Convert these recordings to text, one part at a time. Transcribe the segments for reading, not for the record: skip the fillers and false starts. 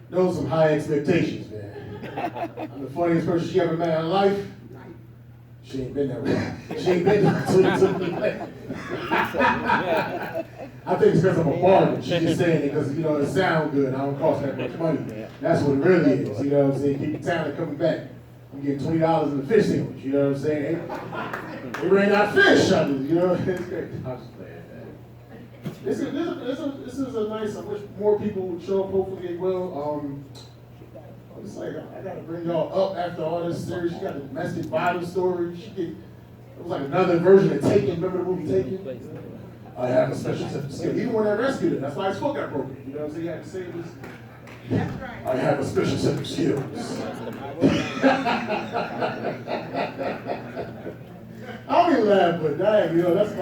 Those some high expectations, man. I'm the funniest person she ever met in her life. She ain't been that way. She ain't been that way. I think it's because I'm a barber. She's just saying it because, you know, it sounds good. I don't cost that much money. That's what it really is. You know what I'm saying? Keep the talent coming back. I'm getting $20 in the fish sandwich. You know what I'm saying? They ran out of fish. You know, it's great. I'm just playing, man. This is a nice. I wish more people would show up. Hopefully they will. It's like I gotta bring y'all up after all this series. She got the domestic violence story. It was like another version of Taken. Remember the movie Taken? I have a special set of skills. Even when I rescued it, that's why his foot got broken. You know what I'm saying? He had to say this. I have a special set of skills. I don't even laugh, but dang, you know, that's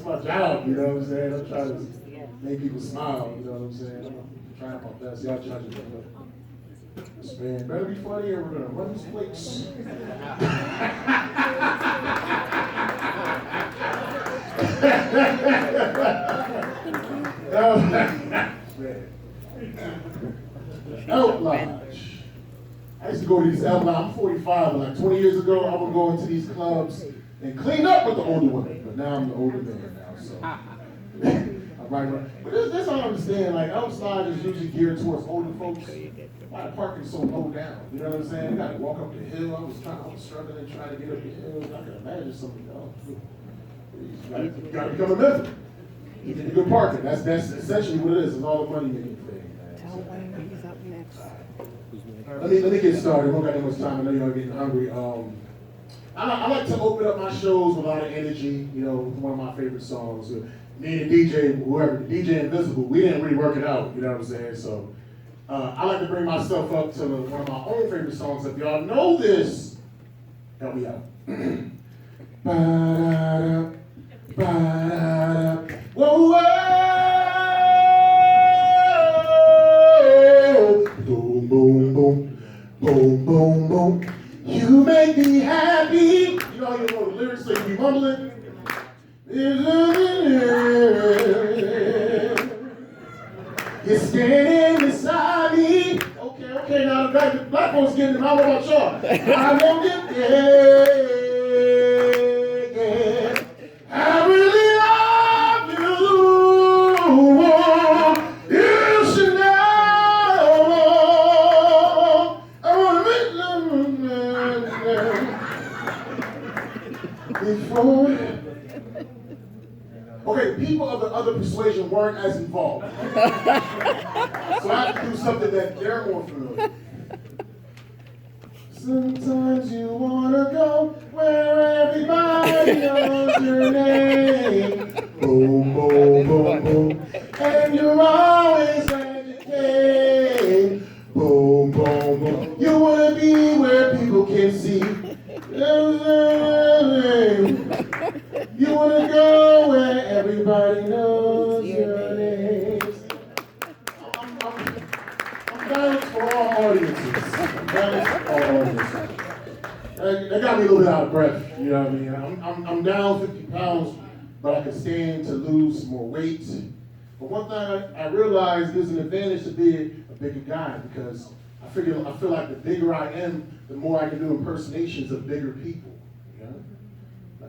my job, you know what I'm saying? I'm trying to make people smile, you know what I'm saying? I'm trying my best. Y'all trying to do it. This man better be funny or we're gonna run these plates. Elk Lodge. I used to go to these Elk Lodge. I'm 45, but like 20 years ago, I would go into these clubs and clean up with the older women. But now I'm the older man now, so. I'm right. But this I don't understand. Like Elk Lodge is usually geared towards older folks. Why the parking's so low down? You know what I'm saying? You gotta walk up the hill. I was struggling trying to get up the hill. I can imagine something else. You gotta become a member. You get good parking. That's essentially what it is. It's all the money making thing. Tell Wayne he's up next. Let me get started. We don't got that much time. I know y'all getting hungry. I like to open up my shows with a lot of energy. You know, one of my favorite songs. Me and the DJ, whoever, the DJ Invisible, we didn't really work it out. You know what I'm saying? So I like to bring myself up to one of my own favorite songs. If y'all know this, help me out. Ba-da-da, ba-da-da. Whoa, whoa, boom, boom, boom, boom, boom, boom. You make me happy. You know how you know the lyrics, so you be mumbling. You're standing beside me. Okay, now the black folks getting it. How about y'all? I won't get there. I really love you. You should know. I want to make before. Okay, people of the other persuasion weren't as involved. So I have to do something that they're more familiar with. Sometimes you wanna go where everybody knows your name. Boom, boom, boom, boom. And you're always educated. Boom, boom, boom. You wanna be where people can see. You wanna go where everybody knows your name. I'm balanced for all audiences. That got me a little bit out of breath, you know what I mean? I'm down 50 pounds, but I can stand to lose some more weight. But one thing I realized there's an advantage to being a bigger guy because I feel like the bigger I am, the more I can do impersonations of bigger people.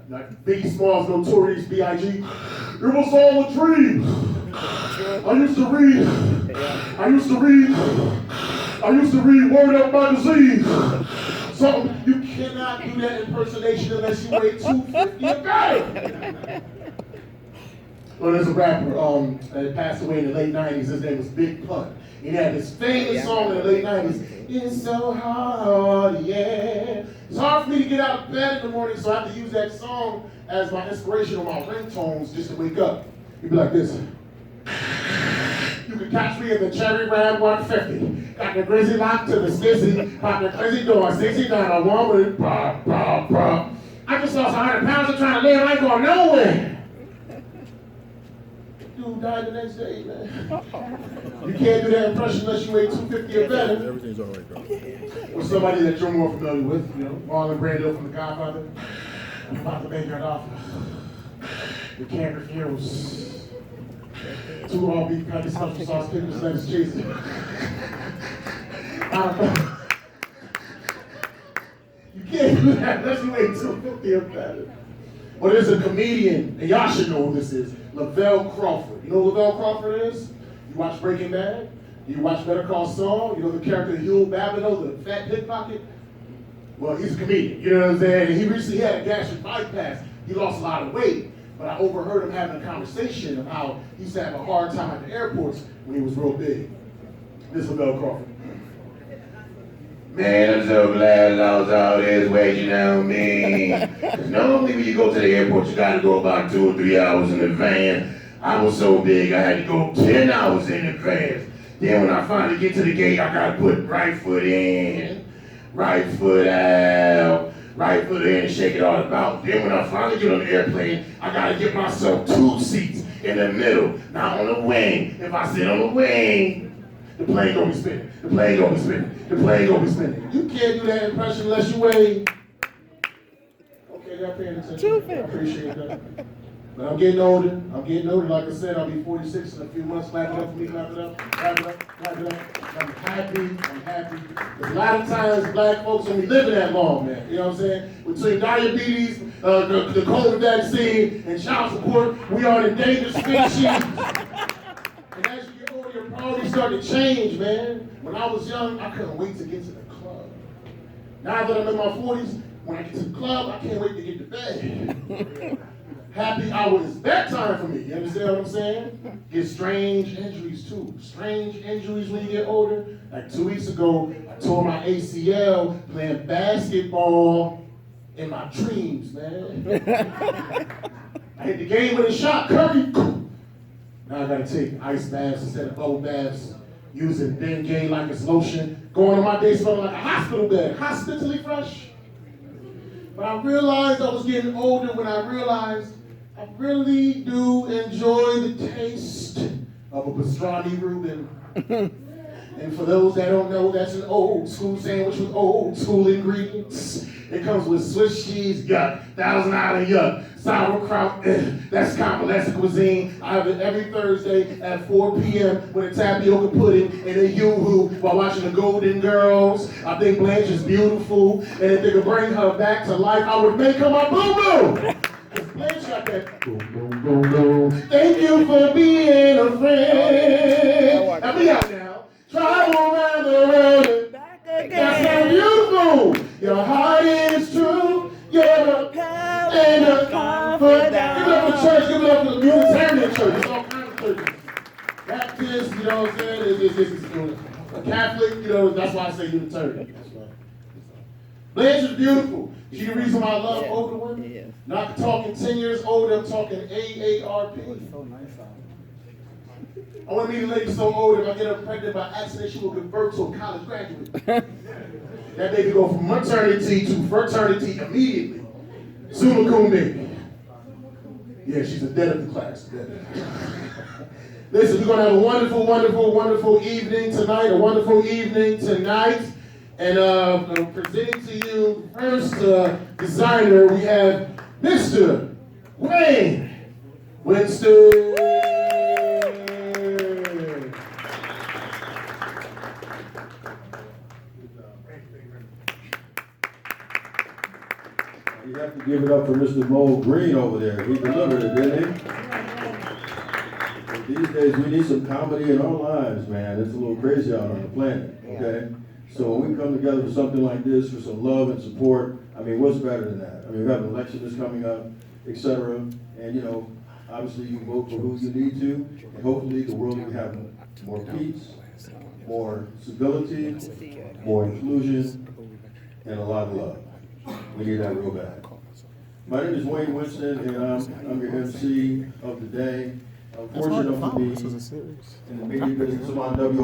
Like Biggie Smalls, Notorious B.I.G. It was all a dream. I used to read Word Up magazine. Something you cannot do that impersonation unless you weigh 250 a day. Well, there's a rapper that passed away in the late 90s. His name was Big Pun. He had this famous song in the late 90s. It's so hard, yeah. It's hard for me to get out of bed in the morning, so I have to use that song as my inspiration on my ringtones just to wake up. He'd be like this. You can catch me in the Cherry Ram 150. Got the grizzly lock to the skizzy. Pop the crazy door, 69 a woman. Pop, pop, pop. I just lost 100 pounds of trying to live. I ain't going nowhere. Dude died the next day, man. You can't do that impression unless you weigh 250 or better. Everything's all right, bro. Or somebody that you're more familiar with, you know, Marlon Brando from The Godfather. I'm about to make you an offer. You can't refuse. 2 all beef patties, special sauce, pickles, lettuce, cheese. You can't do that unless you weigh 250 or better. But there's a comedian, and y'all should know who this is, Lavelle Crawford. You know who Lavelle Crawford is? You watch Breaking Bad? You watch Better Call Saul? You know the character Hugh Babineau, the fat pickpocket? Well, he's a comedian, you know what I'm saying? And he recently had a gastric bypass. He lost a lot of weight, but I overheard him having a conversation of how he used to have a hard time at the airports when he was real big. This is Lavelle Crawford. Man, I'm so glad I lost all this weight, you know what I mean? 'Cause normally when you go to the airport, you gotta go about 2 or 3 hours in advance. I was so big, I had to go 10 hours in advance. Then when I finally get to the gate, I gotta put right foot in, right foot out, right foot in, shake it all about. Then when I finally get on the airplane, I gotta get myself 2 seats in the middle, not on the wing. If I sit on the wing, the plane gonna be spinning. The plane gonna be spinning. The plane gonna be spinning. You can't do that impression unless you weigh. Okay, y'all paying attention. I appreciate that. But I'm getting older. I'm getting older. Like I said, I'll be 46 in a few months. Clap it up for me. Clap it up. Clap it up. Clap it up. I'm happy. I'm happy. There's a lot of times black folks don't be living that long, man. You know what I'm saying? Between diabetes, the COVID vaccine, and child support, we are an endangered species. And as you get older, your priorities start to change, man. When I was young, I couldn't wait to get to the club. Now that I'm in my 40s, when I get to the club, I can't wait to get to bed. Happy hour is bedtime for me. You understand what I'm saying? Get strange injuries too. Strange injuries when you get older. Like 2 weeks ago, I tore my ACL playing basketball in my dreams, man. I hit the game with a shot, Curry. Now I gotta take ice baths instead of bubble baths, using Bengay like it's lotion, going on my day smelling like a hospital bed, hospitally fresh. But I realized I was getting older when I realized I really do enjoy the taste of a pastrami Reuben. And for those that don't know, that's an old school sandwich with old school ingredients. It comes with Swiss cheese, yuck, Thousand Island, yuck, sauerkraut, that's convalescent cuisine. I have it every Thursday at 4 p.m. with a tapioca pudding and a yoo-hoo while watching the Golden Girls. I think Blanche is beautiful, and if they could bring her back to life, I would make her my boo-boo. Because Blanche got that boom, boom, boom, boom. Thank you for being a friend. Now be out now. Travel around the world. That's so beautiful. Your heart is true. You're a power and a confidant. Give it up for the church. Give it up for the Unitarian church. There's all kinds of churches. Baptist, you know what I'm saying? It's a Catholic, you know, that's why I say Unitarian. That's right. Blanche is beautiful. She's the reason why I love older women. Yeah. Not talking 10 years older, I'm talking AARP. So nice. I want to meet a lady so old, if I get her pregnant by accident, she will convert to a college graduate. That baby go from maternity to fraternity immediately. Summa cum baby. Yeah, she's a dead of the class. Listen, we're going to have a wonderful, wonderful, wonderful evening tonight, a wonderful evening tonight. And presenting to you, first designer, we have Mr. Wayne Winston. You have to give it up for Mr. Mo Green over there. He delivered it, didn't he? These days, we need some comedy in our lives, man. It's a little crazy out on the planet, okay? So when we come together for something like this, for some love and support, I mean, what's better than that? I mean, we have an election that's coming up, etc. And, you know, obviously you vote for who you need to, and hopefully the world will have more peace, more civility, more inclusion, and a lot of love. We need that real bad. My name is Wayne Winston, and I'm your MC of the day. I'm fortunate enough to be in the media business. I'm on